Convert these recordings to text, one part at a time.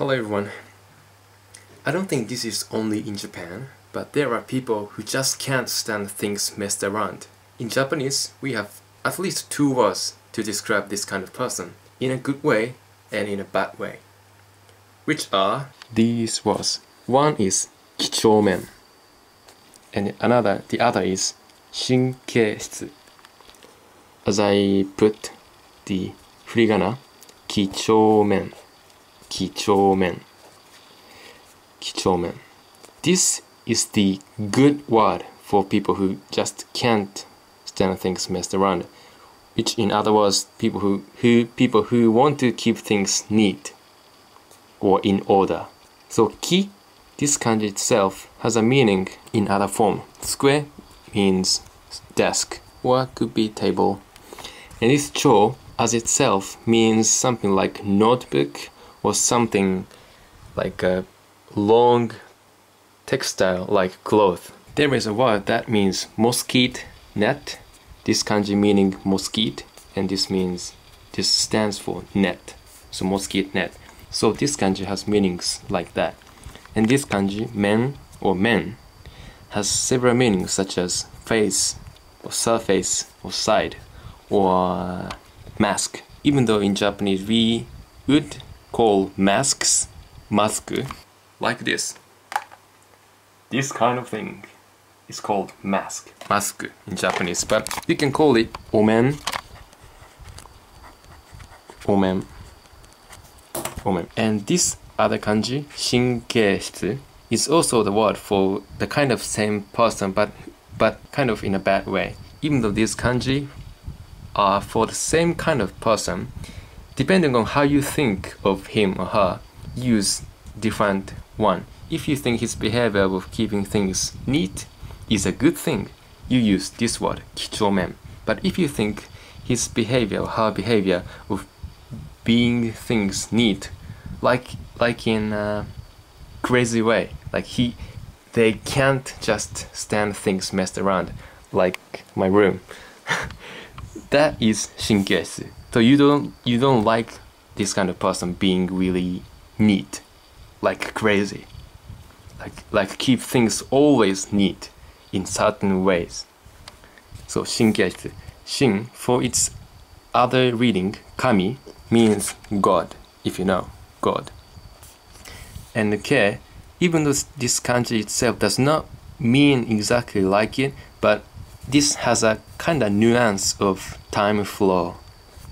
Hello everyone. I don't think this is only in Japan, but there are people who just can't stand things messed around. In Japanese, we have at least two words to describe this kind of person, in a good way and in a bad way. Which are these words. One is kichoumen, and the other is shinkeishitsu. As I put the furigana, kichoumen. Kichoumen. This is the good word for people who just can't stand things messed around. Which, in other words, people who want to keep things neat or in order. So ki, this kanji itself has a meaning in other form. Square means desk or could be table, and this chou as itself means something like notebook or something like a long textile like cloth. There is a word that means mosquito net. This kanji meaning mosquito, and this stands for net. So mosquito net. So this kanji has meanings like that. And this kanji, men or men, has several meanings such as face or surface or side or mask. Even though in Japanese we would call masks mask, like this. This kind of thing is called mask in Japanese, but we can call it omen. And this other kanji, shinkeishitsu, is also the word for the kind of same person, but kind of in a bad way. Even though these kanji are for the same kind of person, depending on how you think of him or her, use different one. If you think his behavior of keeping things neat is a good thing, you use this word, kichoumen. But if you think his behavior or her behavior of being things neat, like in a crazy way, like they can't just stand things messed around, like my room. That is shinkeishitsu. So you don't like this kind of person being really neat, like crazy, like keep things always neat in certain ways. So shinkeishitsu. Shin, for its other reading, kami, means God, if you know, God. And the ke, even though this kanji itself does not mean exactly like it, but this has a kind of nuance of time flow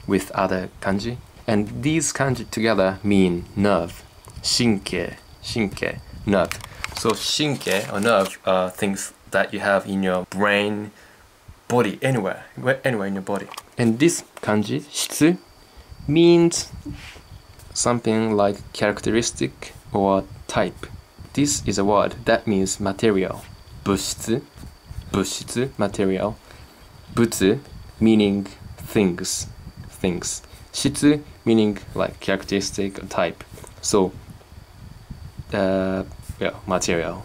with other kanji. And these kanji together mean nerve. Shinke, nerve. So shinke or nerve are things that you have in your brain, body, anywhere in your body. And this kanji, shitsu, means something like characteristic or type. This is a word that means material. Bushitsu, material. Butsu, meaning things. Shitsu, meaning like characteristic or type. So, material.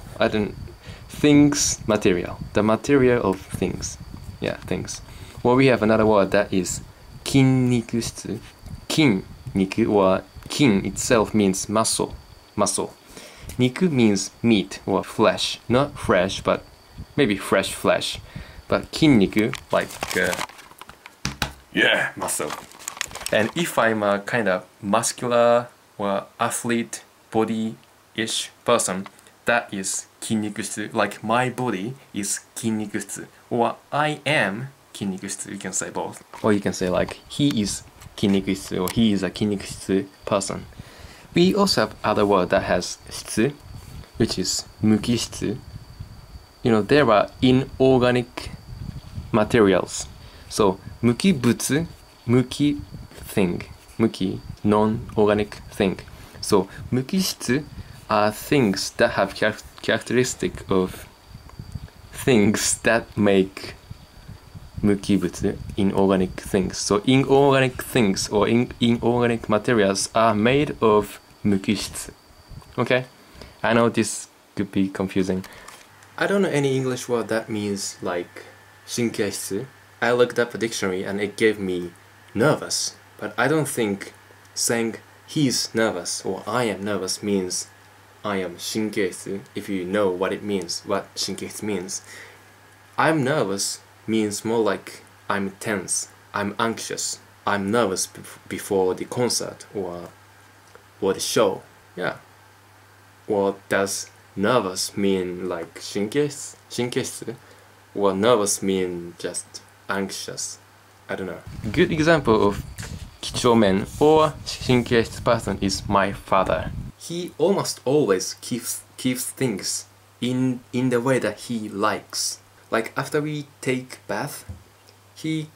Things, material. The material of things. Yeah, things. Well, we have another word that is kinnikushitsu. Kin-niku, or kin itself means muscle. Niku means meat or flesh. Not fresh, but maybe fresh flesh. But kinniku, like muscle. And if I'm a kind of muscular or athlete body-ish person, that is kinnikushitsu. Like my body is kinnikushitsu, or I am kinnikushitsu. You can say both. Or you can say like he is kinnikushitsu, or he is a kinnikushitsu person. We also have other word that has shitsu, which is mukishitsu. You know, there are inorganic materials. So mukibutsu, muki thing, muki non-organic thing. So mukishitsu are things that have characteristic of things that make mukibutsu, inorganic things. So inorganic things or inorganic materials are made of mukishitsu. Okay? I know this could be confusing. I don't know any English word that means like shinkeishitsu. I looked up a dictionary and it gave me nervous, but I don't think saying he's nervous or I am nervous means I am 神経質 if you know what it means, what 神経質 means. I'm nervous means more like I'm tense, I'm anxious, I'm nervous before the concert or the show. Yeah. Or does nervous mean like 神経質 or nervous mean just anxious? I don't know. Good example of 几帳面 or 神経質 person is my father. He almost always keeps things in the way that he likes. Like after we take bath, he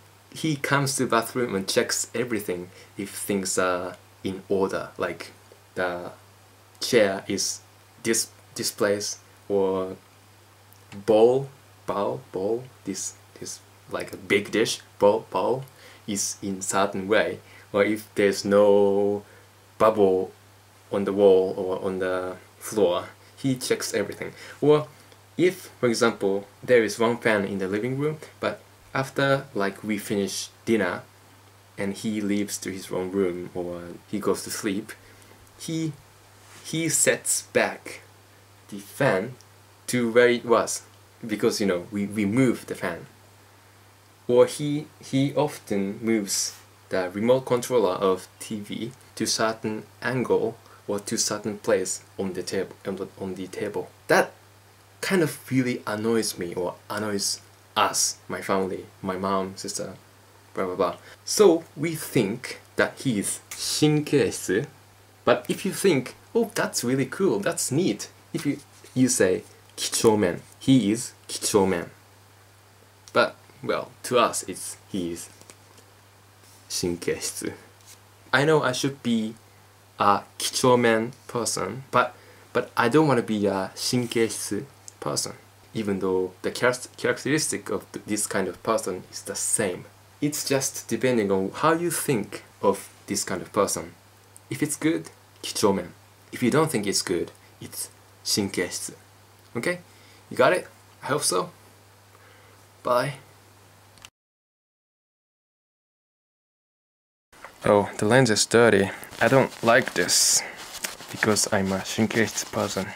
comes to the bathroom and checks everything if things are in order. Like the chair is this place, or bowl, this like a big dish, bowl is in certain way, or if there's no bubble on the wall or on the floor, he checks everything. Or if, for example, there is one fan in the living room, but after like we finish dinner and he leaves to his own room or he goes to sleep, he sets back the fan to where it was, because we move the fan. Or he often moves the remote controller of TV to certain angle or to certain place on the table. That kind of really annoys me or annoys us, my family, my mom, sister, blah blah blah. So we think that he is 神経質. But if you think, oh, that's really cool, that's neat, if you say 几帳面, he is 几帳面. But well, to us he is 神経質. I know I should be a 几帳面 person, but I don't want to be a 神経質 person, even though the characteristic of this kind of person is the same. It's just depending on how you think of this kind of person. If it's good, 几帳面. If you don't think it's good, it's 神経質. Okay? You got it? I hope so. Bye. Oh, the lens is dirty. I don't like this because I'm a 神経質 person.